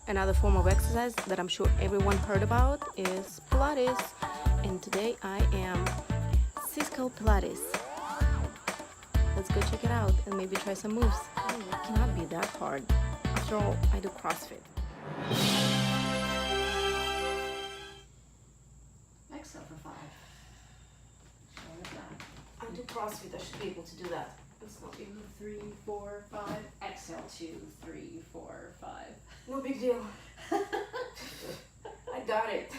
Another form of exercise that I'm sure everyone heard about is Pilates. And today I am Cisco Pilates. Let's go check it out and maybe try some moves. It cannot be that hard. After all, I do CrossFit. Exhale for 5. I do CrossFit, I should be able to do that. It's not big. 3, 4, 5. Exhale 2, 3, 4, 5. No big deal. I got it.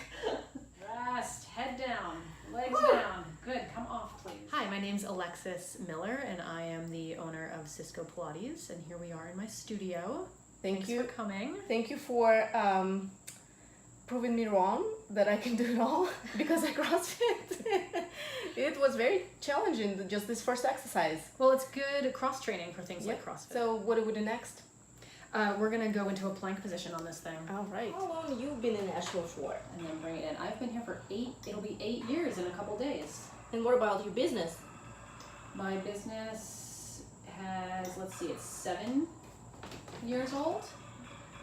Rest. Head down. Legs down. Good. Come off, please. Hi, my name's Alexis Miller, and I am the owner of Cisco Pilates. And here we are in my studio. Thanks for coming. Thank you for proving me wrong that I can do it all because I CrossFit. It was very challenging, just this first exercise. Well, it's good cross training for things like CrossFit. So what do we do next? We're gonna go into a plank position on this thing. All right. How long you been in Asheville for? And then bring it in. I've been here for it'll be 8 years in a couple days. And what about your business? My business has, let's see, it's 7 years old.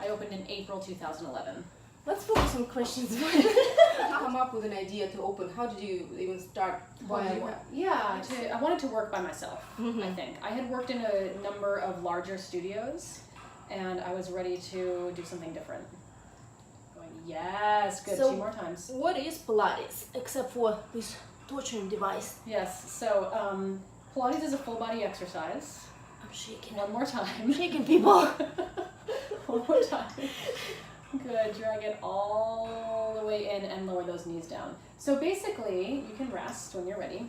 I opened in April 2011. Let's focus on questions. Come up with an idea to open. How did you even start? I wanted to work by myself, I think. I had worked in a number of larger studios, and I was ready to do something different. Going, yes, good, So, 2 more times. What is Pilates, except for this torturing device? Yes, so Pilates is a full body exercise. I'm shaking. One more time. I'm shaking, people. One more time. Good, drag it all the way in and lower those knees down. So basically, you can rest when you're ready.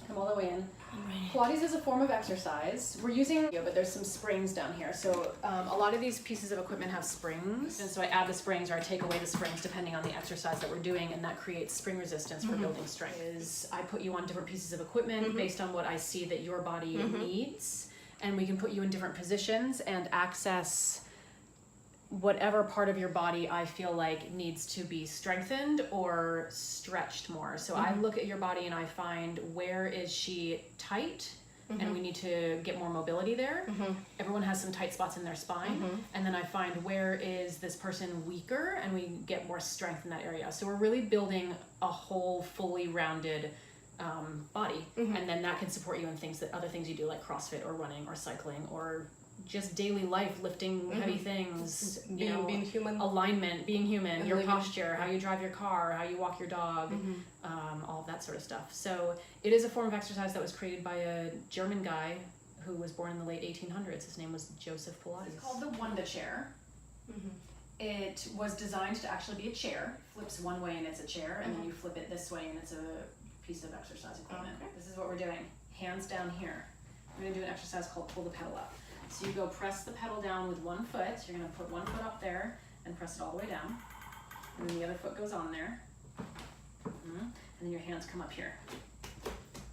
Come all the way in. I'm ready. Pilates is a form of exercise. We're using, but there's some springs down here. So A lot of these pieces of equipment have springs, and so I add the springs or I take away the springs depending on the exercise that we're doing, and that creates spring resistance for building strength. I put you on different pieces of equipment based on what I see that your body needs, and we can put you in different positions and access whatever part of your body I feel like needs to be strengthened or stretched more. So I look at your body and I find where is she tight and we need to get more mobility there. Everyone has some tight spots in their spine. And then I find where is this person weaker and we get more strength in that area. So we're really building a whole fully rounded body. And then that can support you in other things you do like CrossFit or running or cycling or just daily life, lifting heavy things, Being human. alignment, being human, And your living. posture, how you drive your car, how you walk your dog, all of that sort of stuff. So it is a form of exercise that was created by a German guy who was born in the late 1800s. His name was Joseph Pilates. It's called the Wanda chair. It was designed to actually be a chair. Flips one way and it's a chair, and then you flip it this way and it's a piece of exercise equipment. Okay. This is what we're doing. Hands down here. We're going to do an exercise called pull the pedal up. So you go press the pedal down with one foot. So you're going to put one foot up there and press it all the way down. And then the other foot goes on there. And then your hands come up here.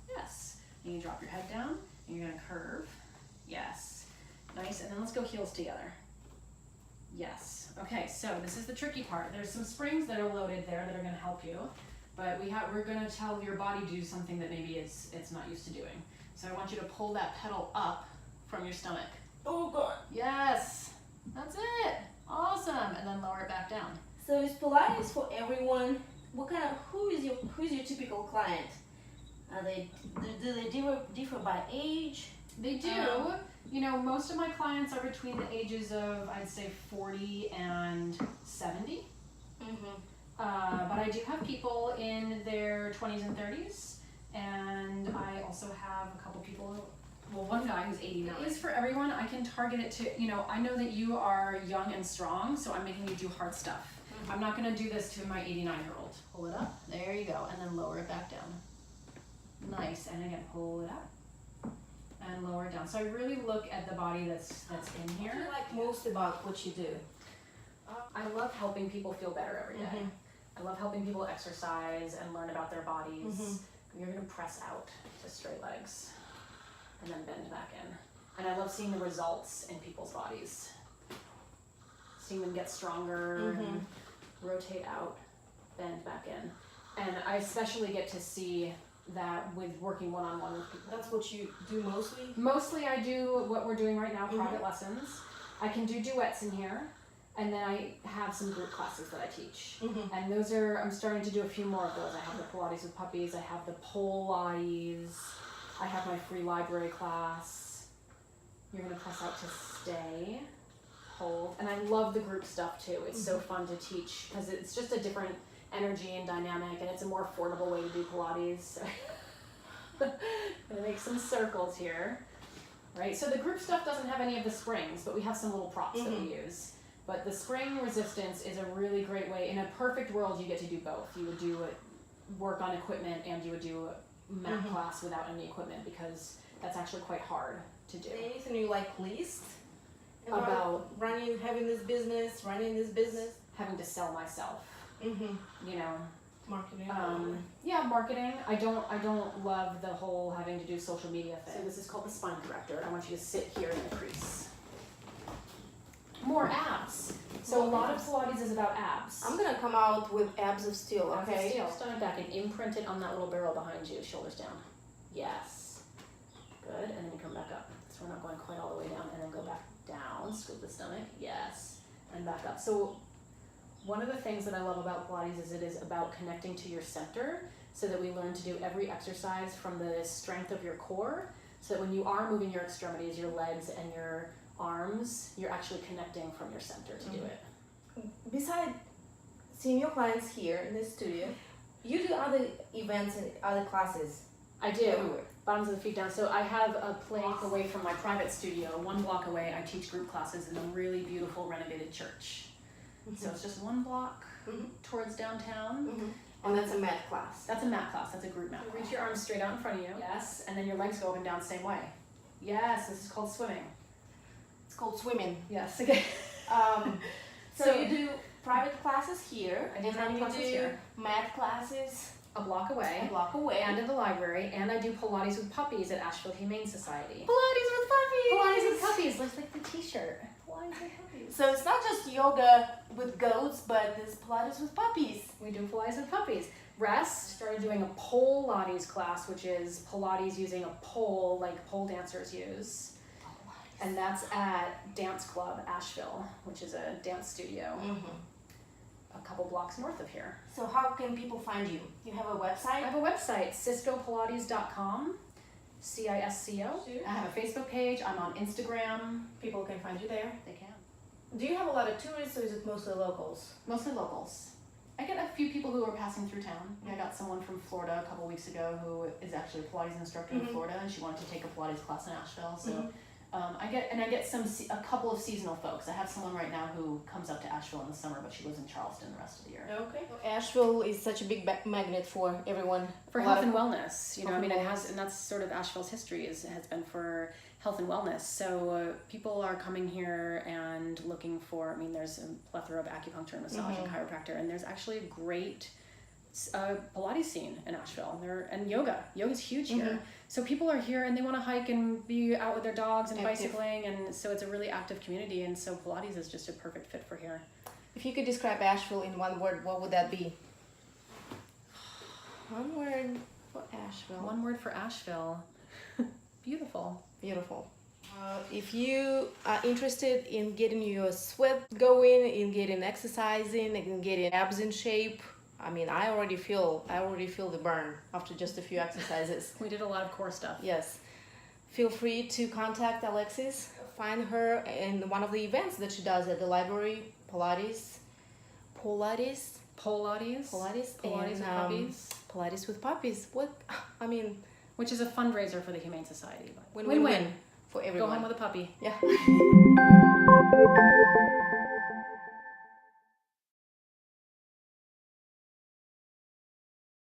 Yes. And you drop your head down and you're going to curve. Yes. Nice. And then let's go heels together. Yes. Okay, so this is the tricky part. There's some springs that are loaded there that are going to help you. But we're going to tell your body to do something that maybe it's not used to doing. So I want you to pull that pedal up from your stomach. Oh God. Yes, that's it. Awesome. And then lower it back down. So is Pilates for everyone? Who is your typical client? Do they differ by age? They do. Most of my clients are between the ages of, I'd say, 40 and 70. But I do have people in their 20s and 30s. And I also have a couple people, one guy who's 89. It is for everyone. I can target it to, I know that you are young and strong, so I'm making you do hard stuff. I'm not going to do this to my 89-year-old. Pull it up. There you go. And then lower it back down. Nice. And again, pull it up. And lower it down. So I really look at the body that's in here. What do you like most about what you do? I love helping people feel better every day. I love helping people exercise and learn about their bodies. You're going to press out to straight legs and then bend back in. And I love seeing the results in people's bodies. Seeing them get stronger and rotate out, bend back in. And I especially get to see that with working one-on-one with people. That's what you do mostly? Mostly I do what we're doing right now, private lessons. I can do duets in here. And then I have some group classes that I teach. Mm-hmm. And those are, I'm starting to do a few more of those. I have the Pilates with puppies, I have the Pilates, I have my free library class. You're gonna press out to stay, hold. And I love the group stuff too. It's so fun to teach because it's just a different energy and dynamic, and it's a more affordable way to do Pilates. I'm gonna make some circles here, right? So the group stuff doesn't have any of the springs, but we have some little props that we use. But the spring resistance is a really great way. In a perfect world, you get to do both. You would do work on equipment, and you would do a mat class without any equipment, because that's actually quite hard to do. Anything you like least About having this business, running this business? having to sell myself, Mm-hmm. you know. Marketing. Yeah, marketing. I don't love the whole having to do social media thing. So this is called the spine corrector. I want you to sit here in the crease. More abs. So a lot of Pilates is about abs. I'm gonna come out with abs of steel, Abs of okay? steel. Stomach back and imprint it on that little barrel behind you. Shoulders down. Yes. Good. And then you come back up. So we're not going quite all the way down. And then go back down. Scoop the stomach. Yes. And back up. So one of the things that I love about Pilates is it is about connecting to your center, so that we learn to do every exercise from the strength of your core, so that when you are moving your extremities, your legs and your arms, you're actually connecting from your center to do it. Besides seeing your clients here in the studio, you do other events and other classes I do. everywhere. Bottoms of the feet down. So I have a place away from my private studio. 1 block away, I teach group classes in a really beautiful renovated church. So it's just 1 block towards downtown. And that's a mat class. That's a mat class. That's a group mat class. Reach your arms straight out in front of you. Yes. And then your legs go up and down same way. Yes. This is called swimming. It's called swimming. Yes. Okay. So you do private classes here, I do and then private you classes do here. mat classes A block away. a block away. And in the library. And I do Pilates with puppies at Asheville Humane Society. Pilates with puppies! Pilates with puppies. Looks like the t-shirt. Pilates with puppies. So it's not just yoga with goats, but there's Pilates with puppies. We do Pilates with puppies. Rest. Started doing a Pilates class, which is Pilates using a pole like pole dancers use. And that's at Dance Club Asheville, which is a dance studio a couple blocks north of here. So how can people find you? You have a I website? have a website, CiscoPilates.com, CISCO. I have a Facebook page. I'm on Instagram. People can find you there. They can. Do you have a lot of tourists, or is it mostly locals? Mostly locals. I get a few people who are passing through town. I got someone from Florida a couple weeks ago who is actually a Pilates instructor in Florida, and she wanted to take a Pilates class in Asheville. So I get a couple of seasonal folks. I have someone right now who comes up to Asheville in the summer, but she lives in Charleston the rest of the year. Okay. Asheville is such a big magnet for everyone. For A health lot and of- wellness, you know, I health mean, and it has, and that's sort of Asheville's history has been for health and wellness. So people are coming here and looking for, I mean, there's a plethora of acupuncture and massage and chiropractor, and there's actually a great Pilates scene in Asheville. And yoga's huge here. So people are here and they want to hike and be out with their dogs and Active. bicycling, and so it's a really active community, and so Pilates is just a perfect fit for here. If you could describe Asheville in one word, what would that be? One word for Asheville. One word for Asheville. Beautiful. Beautiful. If you are interested in getting your sweat going, in getting exercising, in getting abs in shape, I mean, I already feel the burn after just a few exercises. We did a lot of core stuff. Yes. Feel free to contact Alexis. Find her in one of the events that she does at the library. Pilates, Pilates and, with puppies. Pilates with puppies. What? I mean, Which is a fundraiser for the Humane Society. win-win for Go everyone. home with a puppy. Yeah.